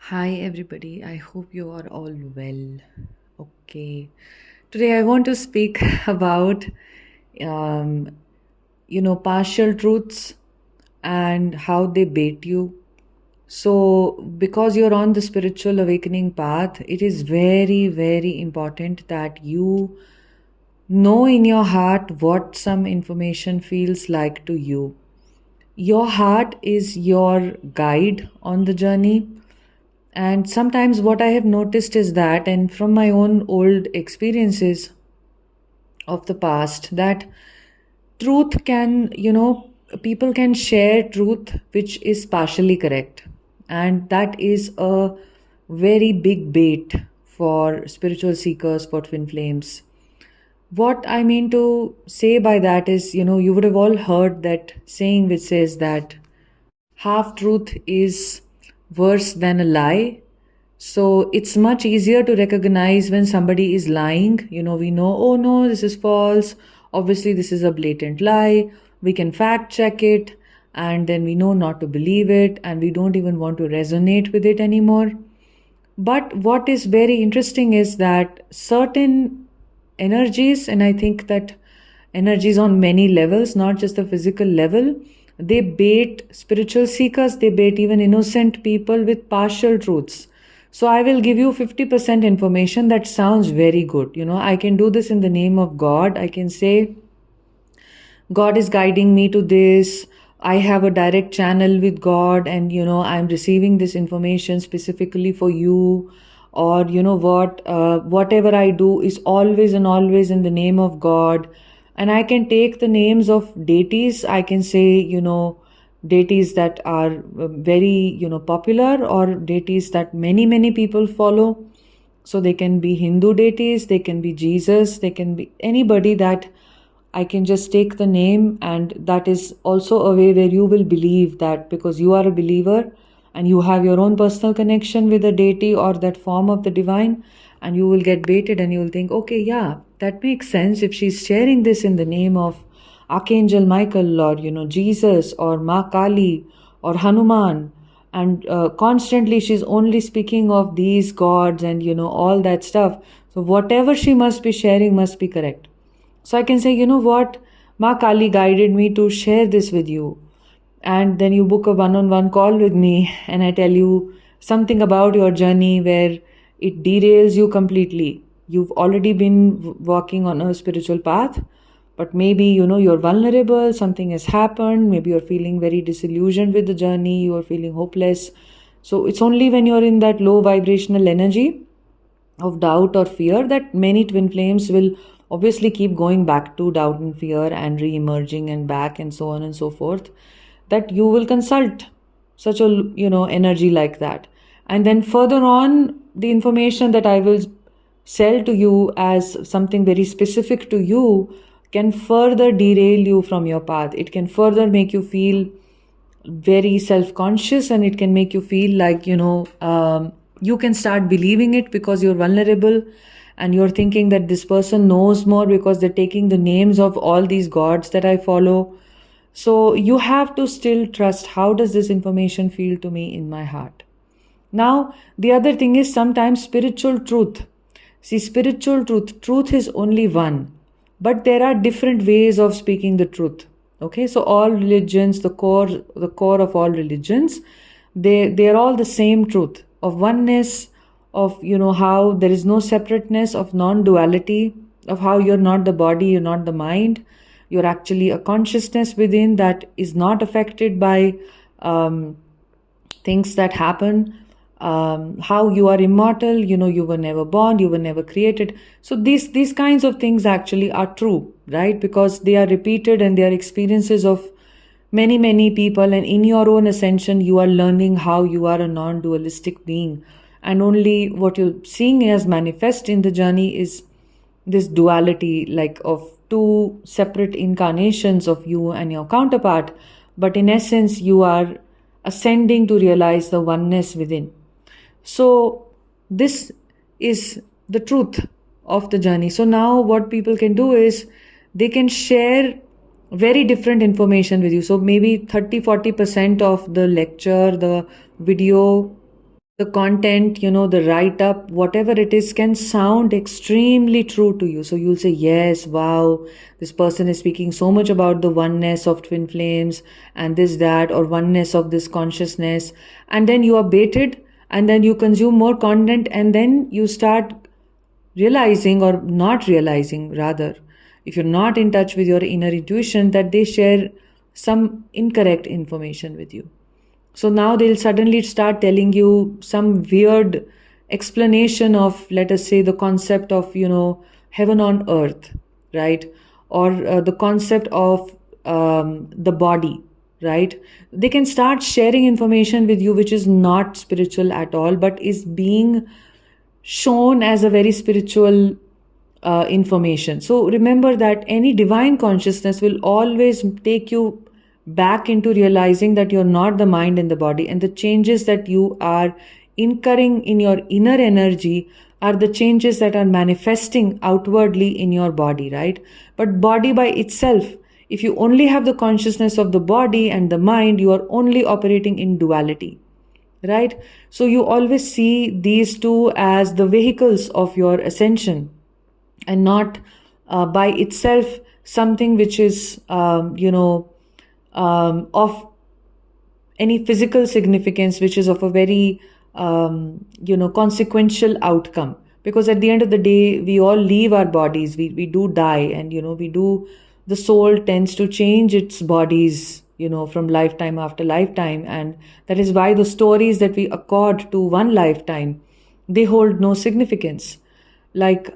Hi, everybody. I hope you are all well. Okay. Today, I want to speak about, um, partial truths and how they bait you. So, because you're on the spiritual awakening path, it is very, very important that you know in your heart what some information feels like to you. Your heart is your guide on the journey. And sometimes what I have noticed is that, and from my own old experiences of the past, that truth can, people can share truth which is partially correct. And that is a very big bait for spiritual seekers, for twin flames. What I mean to say by that is, you would have all heard that saying which says that half truth is worse than a lie. So it's much easier to recognize when somebody is lying. We know, oh no, this is false. Obviously, this is a blatant lie. We can fact check it, and then we know not to believe it, and we don't even want to resonate with it anymore. But what is very interesting is that certain energies, and I think that energies on many levels, not just the physical level, they bait spiritual seekers, they bait even innocent people with partial truths. So I will give you 50% information that sounds very good. I can do this in the name of God. I can say, God is guiding me to this. I have a direct channel with God, and I'm receiving this information specifically for you. Or whatever I do is always and always in the name of God. And I can take the names of deities. I can say, deities that are very, popular, or deities that many people follow. So they can be Hindu deities, they can be Jesus, they can be anybody that I can just take the name, and that is also a way where you will believe that because you are a believer and you have your own personal connection with the deity or that form of the divine, and you will get baited and you will think, okay, yeah, that makes sense if she's sharing this in the name of Archangel Michael, or Jesus, or Ma Kali, or Hanuman, and constantly she's only speaking of these gods and all that stuff. So whatever she must be sharing must be correct. So I can say, you know what, Ma Kali guided me to share this with you. And then you book a one on one call with me, and I tell you something about your journey where it derails you completely. You've already been walking on a spiritual path, but maybe you're vulnerable, something has happened, maybe you're feeling very disillusioned with the journey, you're feeling hopeless. So it's only when you're in that low vibrational energy of doubt or fear that many twin flames will obviously keep going back to doubt and fear and re-emerging and back and so on and so forth, that you will consult such a energy like that. And then further on, the information that I will sell to you as something very specific to you can further derail you from your path. It can further make you feel very self-conscious, and it can make you feel like you can start believing it because you're vulnerable, and you're thinking that this person knows more because they're taking the names of all these gods that I follow. So you have to still trust, how does this information feel to me in my heart? Now the other thing is, sometimes spiritual truth, see, spiritual truth is only one, but there are different ways of speaking the truth. Okay, so all religions, the core of all religions, they're all the same truth of oneness, of how there is no separateness, of non-duality, of how you're not the body, you're not the mind, you're actually a consciousness within that is not affected by things that happen, how you are immortal, you were never born, you were never created. So these kinds of things actually are true, right? Because they are repeated and they are experiences of many people, and in your own ascension you are learning how you are a non-dualistic being, and only what you're seeing as manifest in the journey is this duality, like of two separate incarnations of you and your counterpart. But in essence, you are ascending to realize the oneness within. So this is the truth of the journey. So now what people can do is they can share very different information with you. So maybe 30-40% of the lecture, the video the content, the write up, whatever it is, can sound extremely true to you. So you'll say, yes, wow, this person is speaking so much about the oneness of twin flames and this, that, or oneness of this consciousness. And then you are baited, and then you consume more content, and then you start realizing, or not realizing rather, if you're not in touch with your inner intuition, that they share some incorrect information with you. So now they'll suddenly start telling you some weird explanation of, let us say, the concept of, heaven on earth, right? Or the concept of the body, right? They can start sharing information with you which is not spiritual at all, but is being shown as a very spiritual information. So remember that any divine consciousness will always take you back into realizing that you're not the mind and the body, and the changes that you are incurring in your inner energy are the changes that are manifesting outwardly in your body, right? But body by itself, if you only have the consciousness of the body and the mind, you are only operating in duality, right? So you always see these two as the vehicles of your ascension, and not by itself something which is of any physical significance, which is of a very consequential outcome. Because at the end of the day, we all leave our bodies, we do die, and we do, the soul tends to change its bodies from lifetime after lifetime. And that is why the stories that we accord to one lifetime, they hold no significance. Like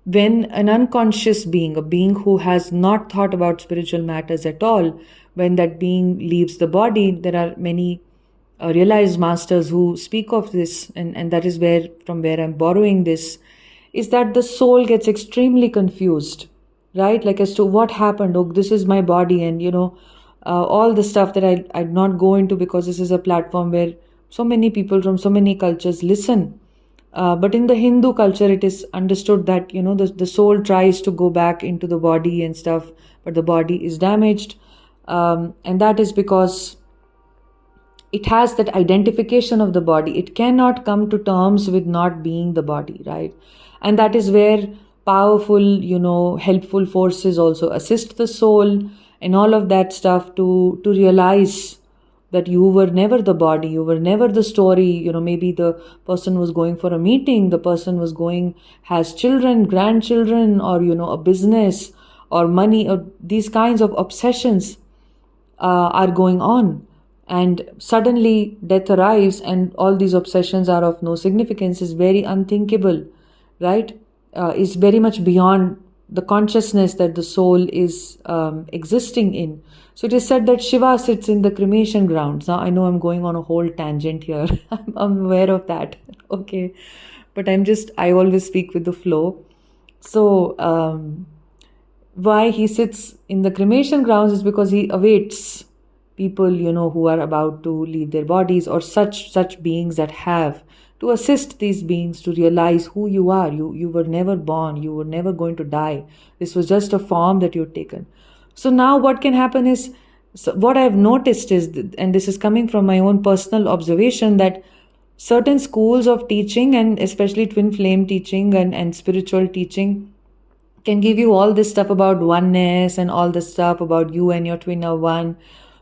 when an unconscious being, a being who has not thought about spiritual matters at all, when that being leaves the body, there are many realized masters who speak of this, and that is where, from where I'm borrowing this, is that the soul gets extremely confused, right? Like, as to what happened. Oh, this is my body, and all the stuff that I'd not go into, because this is a platform where so many people from so many cultures listen. But in the Hindu culture, it is understood that the soul tries to go back into the body and stuff, but the body is damaged, and that is because it has that identification of the body. It cannot come to terms with not being the body, right? And that is where powerful, helpful forces also assist the soul and all of that stuff to realize that you were never the body, you were never the story. Maybe the person was going for a meeting, the person was going, has children, grandchildren, or a business or money, or these kinds of obsessions are going on, and suddenly death arrives and all these obsessions are of no significance, is very unthinkable, right? Is very much beyond the consciousness that the soul is existing in. So it is said that Shiva sits in the cremation grounds. Now I know I'm going on a whole tangent here. I'm aware of that. Okay. But I always speak with the flow. So why he sits in the cremation grounds is because he awaits people, who are about to leave their bodies, or such beings that have to assist these beings to realize who you are. You were never born. You were never going to die. This was just a form that you've taken. So now what can happen is, what I've noticed is, and this is coming from my own personal observation, that certain schools of teaching, and especially twin flame teaching and spiritual teaching, can give you all this stuff about oneness and all this stuff about you and your twin are one.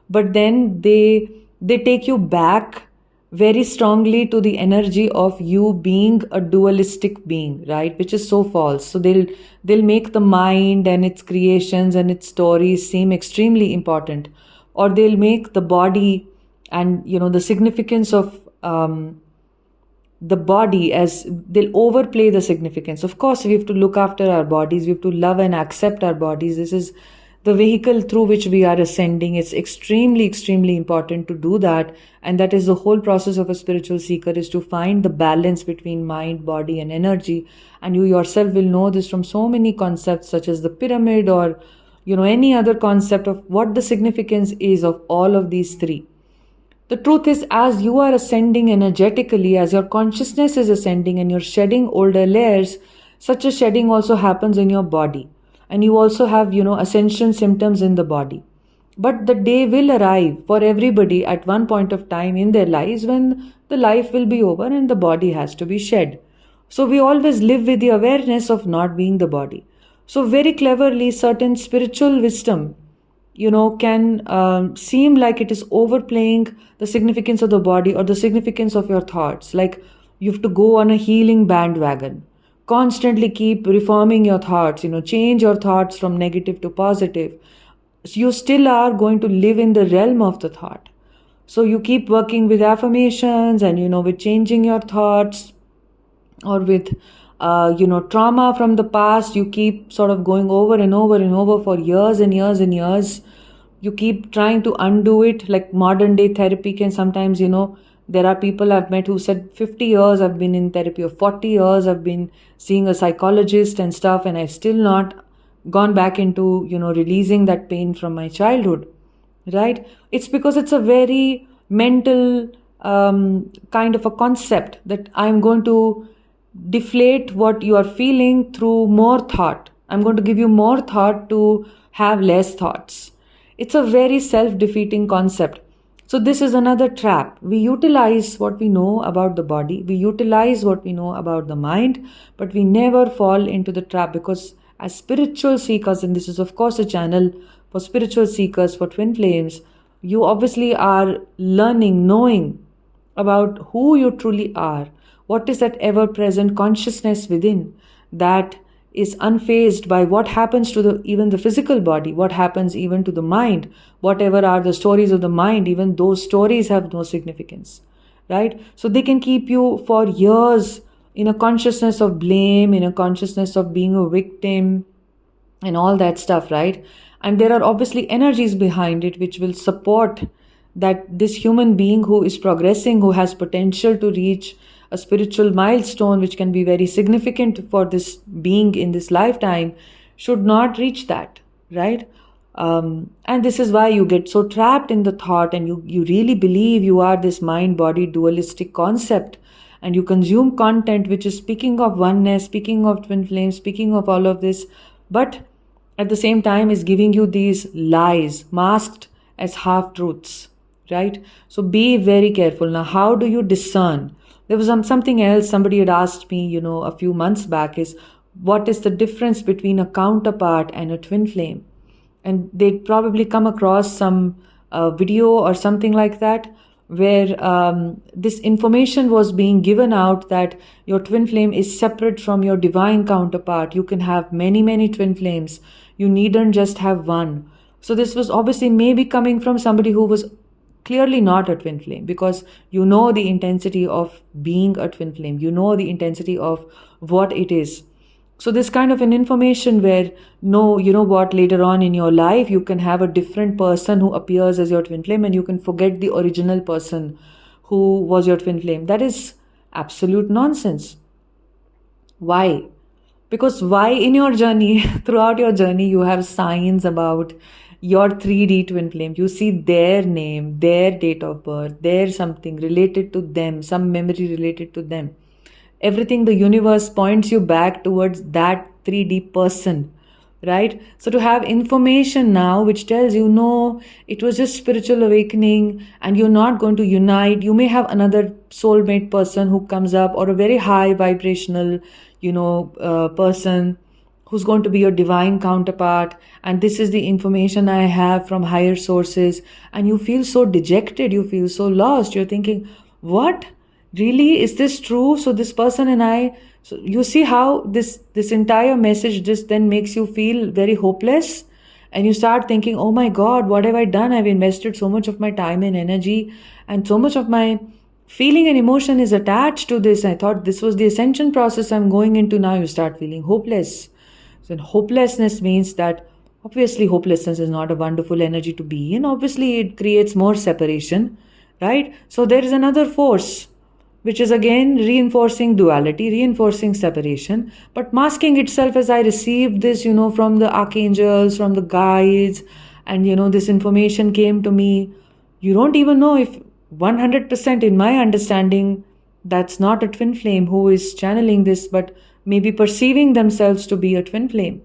But then they take you back very strongly to the energy of you being a dualistic being, right? Which is so false. So they'll make the mind and its creations and its stories seem extremely important, or they'll make the body and the significance of the body, as they'll overplay the significance. Of course, we have to look after our bodies. We have to love and accept our bodies. This is the vehicle through which we are ascending. It's extremely, extremely important to do that. And that is the whole process of a spiritual seeker, is to find the balance between mind, body, and energy. And you yourself will know this from so many concepts, such as the pyramid, or, any other concept of what the significance is of all of these three. The truth is, as you are ascending energetically, as your consciousness is ascending and you're shedding older layers, such a shedding also happens in your body. And you also have, ascension symptoms in the body. But the day will arrive for everybody at one point of time in their lives when the life will be over and the body has to be shed. So we always live with the awareness of not being the body. So, very cleverly, certain spiritual wisdom, can seem like it is overplaying the significance of the body or the significance of your thoughts. Like you have to go on a healing bandwagon, constantly keep reforming your thoughts, change your thoughts from negative to positive. So you still are going to live in the realm of the thought. So you keep working with affirmations and, with changing your thoughts, or with trauma from the past. You keep sort of going over and over and over for years and years and years. You keep trying to undo it. Like modern day therapy can sometimes, there are people I've met who said 50 years I've been in therapy, or 40 years I've been seeing a psychologist and stuff, and I've still not gone back into releasing that pain from my childhood. Right? It's because it's a very mental kind of a concept that I'm going to deflate what you are feeling through more thought. I'm going to give you more thought to have less thoughts. It's a very self defeating concept. So, this is another trap. We utilize what we know about the body, we utilize what we know about the mind, but we never fall into the trap, because as spiritual seekers, and this is, of course, a channel for spiritual seekers, for twin flames, you obviously are learning, knowing about who you truly are. What is that ever present consciousness within that is unfazed by what happens to even the physical body, what happens even to the mind, whatever are the stories of the mind, even those stories have no significance, right? So they can keep you for years in a consciousness of blame, in a consciousness of being a victim, and all that stuff, right? And there are obviously energies behind it which will support that this human being who is progressing, who has potential to reach a spiritual milestone which can be very significant for this being in this lifetime, should not reach that, right? And this is why you get so trapped in the thought, and you really believe you are this mind body dualistic concept, and you consume content which is speaking of oneness, speaking of twin flames, speaking of all of this, but at the same time is giving you these lies masked as half truths, right? So be very careful. Now, how do you discern? There was something else somebody had asked me, a few months back, is what is the difference between a counterpart and a twin flame? And they'd probably come across some video or something like that, where this information was being given out that your twin flame is separate from your divine counterpart. You can have many, many twin flames. You needn't just have one. So this was obviously maybe coming from somebody who was clearly not a twin flame, because you know the intensity of being a twin flame. You know the intensity of what it is. So this kind of an information where, no, you know what, later on in your life, you can have a different person who appears as your twin flame, and you can forget the original person who was your twin flame. That is absolute nonsense. Why? Because why in your journey, throughout your journey, you have signs about your 3D twin flame. You see their name, their date of birth, their something related to them, some memory related to them. Everything, the universe points you back towards that 3D person, right? So to have information now which tells you, no, it was just spiritual awakening and you're not going to unite. You may have another soulmate person who comes up, or a very high vibrational, person who's going to be your divine counterpart. And this is the information I have from higher sources. And you feel so dejected. You feel so lost. You're thinking, what? Really? Is this true? So this person and I, so you see how this entire message just then makes you feel very hopeless, and you start thinking, oh my God, what have I done? I've invested so much of my time and energy, and so much of my feeling and emotion is attached to this. I thought this was the ascension process I'm going into. Now you start feeling hopeless. So hopelessness means that obviously hopelessness is not a wonderful energy to be in. Obviously it creates more separation, right? So there is another force which is again reinforcing duality, reinforcing separation, but masking itself as I received this, from the archangels, from the guides, and, this information came to me. You don't even know if 100% in my understanding, that's not a twin flame who is channeling this, but maybe perceiving themselves to be a twin flame,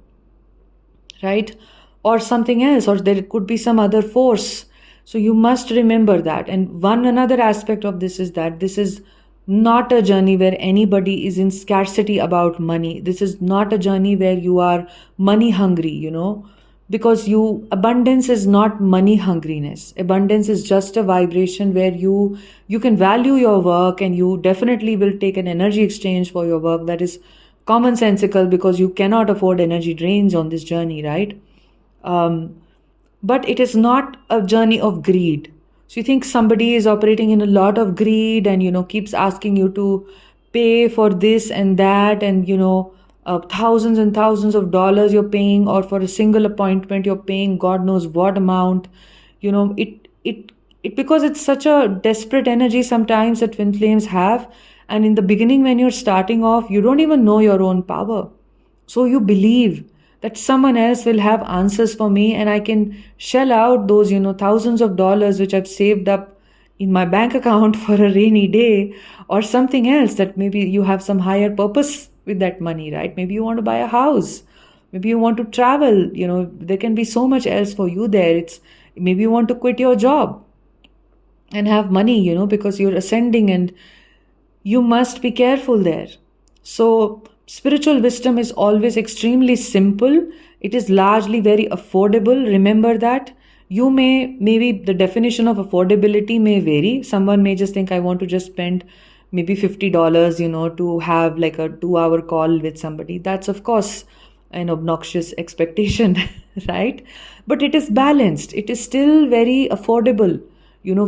right? or something else, or there could be some other force. So you must remember that. And one another aspect of this is that this is not a journey where anybody is in scarcity about money. This is not a journey where you are money hungry, because abundance is not money hungriness. Abundance is just a vibration where you can value your work, and you definitely will take an energy exchange for your work that is commonsensical, because you cannot afford energy drains on this journey, right? um, but it is not a journey of greed. So you think somebody is operating in a lot of greed, and keeps asking you to pay for this and that, and thousands and thousands of dollars you're paying, or for a single appointment you're paying god knows what amount. It because it's such a desperate energy sometimes that twin flames have. And in the beginning, when you're starting off, you don't even know your own power. So you believe that someone else will have answers for me, and I can shell out those, thousands of dollars which I've saved up in my bank account for a rainy day, or something else, that maybe you have some higher purpose with that money, right? Maybe you want to buy a house. Maybe you want to travel. There can be so much else for you there. Maybe you want to quit your job and have money, because you're ascending, and you must be careful there. So, spiritual wisdom is always extremely simple. It is largely very affordable. Remember that. Maybe the definition of affordability may vary. Someone may just think, I want to just spend maybe $50, to have like a 2 hour call with somebody. That's, of course, an obnoxious expectation, right? But it is balanced. It is still very affordable,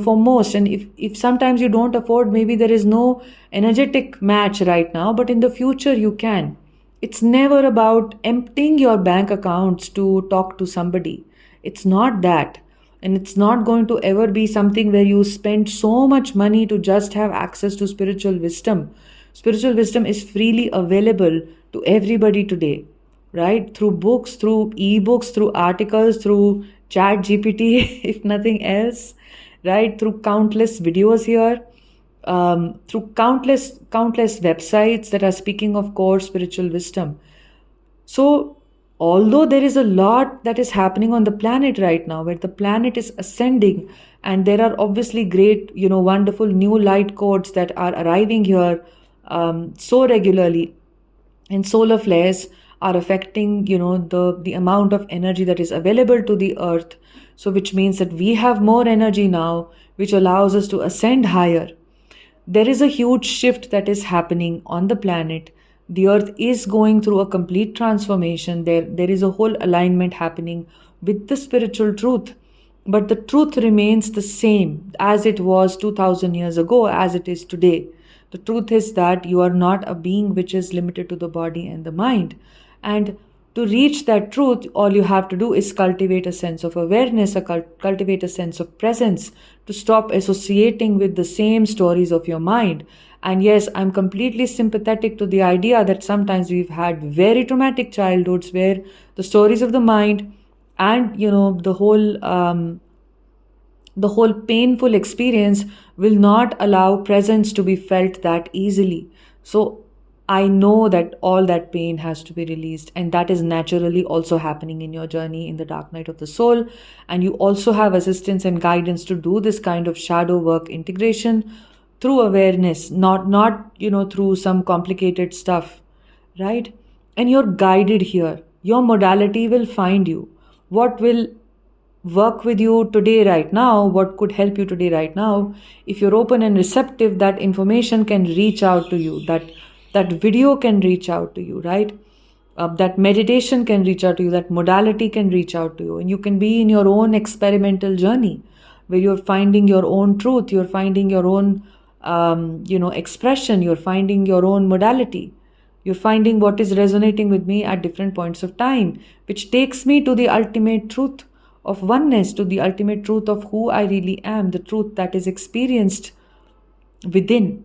for most. And if sometimes you don't afford, maybe there is no energetic match right now, but in the future you can. It's never about emptying your bank accounts to talk to somebody. It's not that. And it's not going to ever be something where you spend so much money to just have access to spiritual wisdom. Spiritual wisdom is freely available to everybody today, right? Through books, through ebooks, through articles, through chat GPT, if nothing else, right? Through countless videos here, through countless websites that are speaking of core spiritual wisdom. So, although there is a lot that is happening on the planet right now, where the planet is ascending, and there are obviously great, wonderful new light codes that are arriving here so regularly, and solar flares are affecting, the amount of energy that is available to the earth. So, which means that we have more energy now, which allows us to ascend higher. There is a huge shift that is happening on the planet. The earth is going through a complete transformation. There is a whole alignment happening with the spiritual truth. But the truth remains the same as it was 2000 years ago, as it is today. The truth is that you are not a being which is limited to the body and the mind. And to reach that truth, all you have to do is cultivate a sense of awareness, cultivate a sense of presence, to stop associating with the same stories of your mind. And yes, I'm completely sympathetic to the idea that sometimes we've had very traumatic childhoods where the stories of the mind and the whole painful experience will not allow presence to be felt that easily. So I know that all that pain has to be released, and that is naturally also happening in your journey in the dark night of the soul. And you also have assistance and guidance to do this kind of shadow work integration through awareness, not through some complicated stuff, right? And you're guided here. Your modality will find you. What will work with you today, right now, what could help you today, right now, if you're open and receptive, that information can reach out to you, that video can reach out to you, right? That meditation can reach out to you, that modality can reach out to you, and you can be in your own experimental journey where you're finding your own truth, you're finding your own expression, you're finding your own modality. You're finding what is resonating with me at different points of time, which takes me to the ultimate truth of oneness, to the ultimate truth of who I really am, the truth that is experienced within.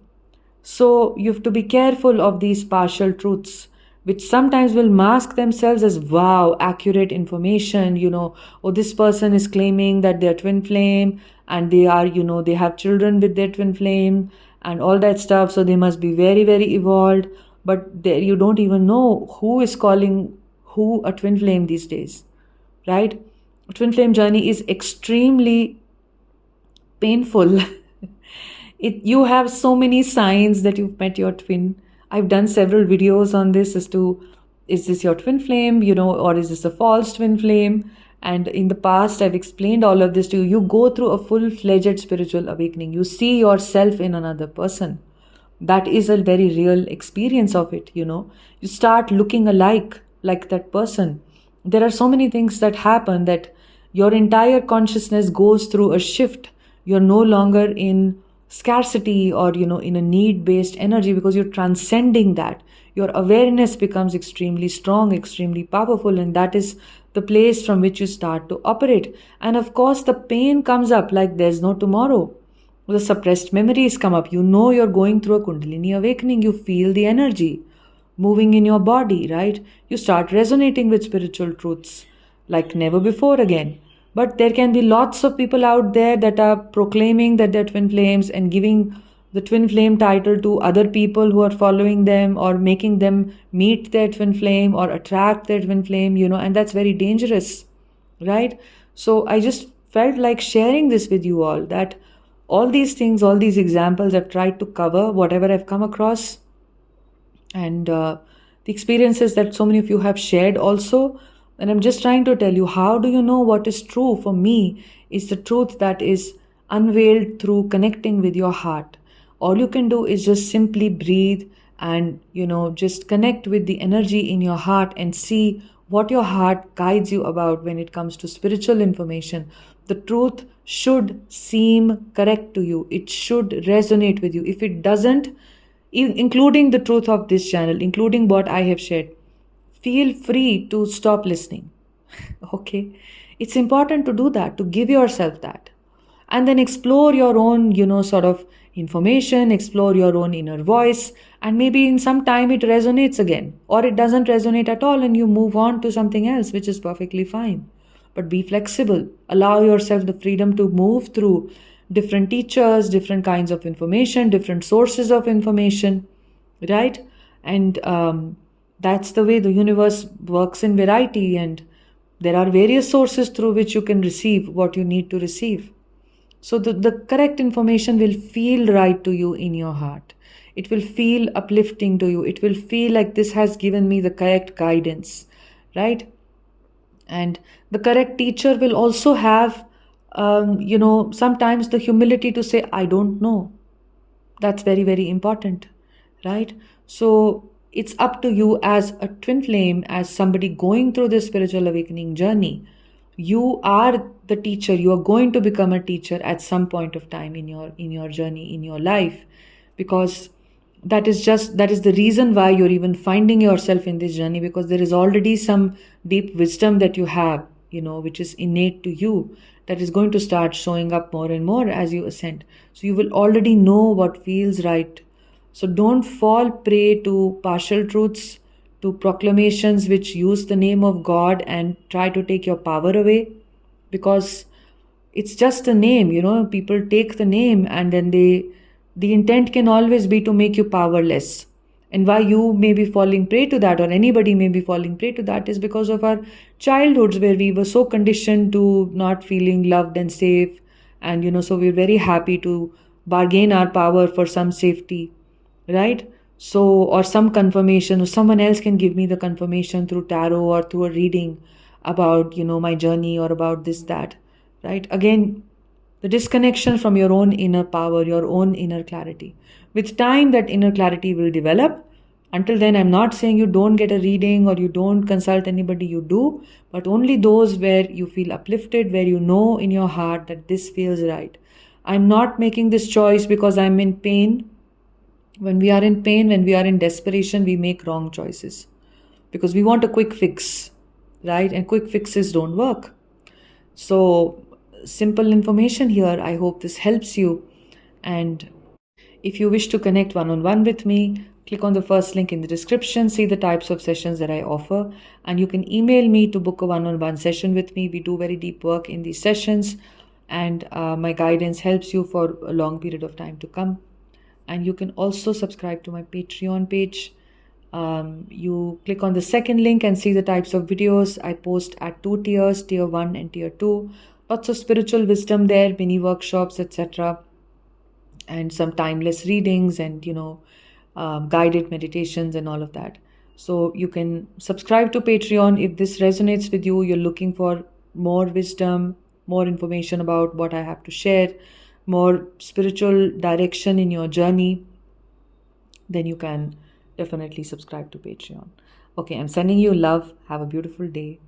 So you have to be careful of these partial truths, which sometimes will mask themselves as, wow, accurate information, oh, this person is claiming that they're twin flame, and they are, they have children with their twin flame and all that stuff, so they must be very, very evolved. But you don't even know who is calling who a twin flame these days, right? Twin flame journey is extremely painful. You have so many signs that you've met your twin. I've done several videos on this as to, is this your twin flame, or is this a false twin flame? And in the past, I've explained all of this to you. You go through a full-fledged spiritual awakening. You see yourself in another person. That is a very real experience of it. You start looking alike, like that person. There are so many things that happen that your entire consciousness goes through a shift. You're no longer in scarcity or in a need based energy, because you're transcending that. Your awareness becomes extremely strong, extremely powerful, and that is the place from which you start to operate. And of course, the pain comes up like there's no tomorrow. The suppressed memories come up. You're going through a kundalini awakening. You feel the energy moving in your body, right? You start resonating with spiritual truths like never before again. But there can be lots of people out there that are proclaiming that they're twin flames and giving the twin flame title to other people who are following them, or making them meet their twin flame or attract their twin flame, and that's very dangerous, right? So I just felt like sharing this with you all, that all these things, all these examples, I've tried to cover whatever I've come across, and the experiences that so many of you have shared also. And I'm just trying to tell you, how do you know what is true? For me, is the truth that is unveiled through connecting with your heart. All you can do is just simply breathe and, just connect with the energy in your heart and see what your heart guides you about when it comes to spiritual information. The truth should seem correct to you. It should resonate with you. If it doesn't, including the truth of this channel, including what I have shared, feel free to stop listening. Okay? It's important to do that, to give yourself that. And then explore your own, sort of information, explore your own inner voice, and maybe in some time it resonates again, or it doesn't resonate at all and you move on to something else, which is perfectly fine. But be flexible. Allow yourself the freedom to move through different teachers, different kinds of information, different sources of information, right? And that's the way the universe works in variety, and there are various sources through which you can receive what you need to receive. So the correct information will feel right to you in your heart. It will feel uplifting to you. It will feel like this has given me the correct guidance, right? And the correct teacher will also have, sometimes the humility to say, I don't know. That's very, very important, right? So it's up to you as a twin flame, as somebody going through this spiritual awakening journey. You are the teacher. You are going to become a teacher at some point of time in your journey, in your life, because that is the reason why you're even finding yourself in this journey, because there is already some deep wisdom that you have, which is innate to you, that is going to start showing up more and more as you ascend. So you will already know what feels right. So don't fall prey to partial truths, to proclamations which use the name of God and try to take your power away, because it's just a name. People take the name and then the intent can always be to make you powerless. And why you may be falling prey to that, or anybody may be falling prey to that, is because of our childhoods, where we were so conditioned to not feeling loved and safe. And, so we're very happy to bargain our power for some safety, right? So, or some confirmation, or someone else can give me the confirmation through tarot or through a reading about, my journey, or about this, that, right? Again, the disconnection from your own inner power, your own inner clarity. With time, that inner clarity will develop. Until then, I'm not saying you don't get a reading or you don't consult anybody, you do, but only those where you feel uplifted, where you know in your heart that this feels right. I'm not making this choice because I'm in pain. When we are in pain, when we are in desperation, we make wrong choices because we want a quick fix, right? And quick fixes don't work. So, simple information here. I hope this helps you. And if you wish to connect one-on-one with me, click on the first link in the description, see the types of sessions that I offer, and you can email me to book a one-on-one session with me. We do very deep work in these sessions, and my guidance helps you for a long period of time to come. And you can also subscribe to my Patreon page. You click on the second link and see the types of videos I post at two tiers, tier 1 and tier 2. Lots of spiritual wisdom there, mini workshops, etc., and some timeless readings and guided meditations and all of that. So you can subscribe to Patreon if this resonates with you. You're looking for more wisdom, more information about what I have to share, more spiritual direction in your journey, then you can definitely subscribe to Patreon. Okay, I'm sending you love. Have a beautiful day.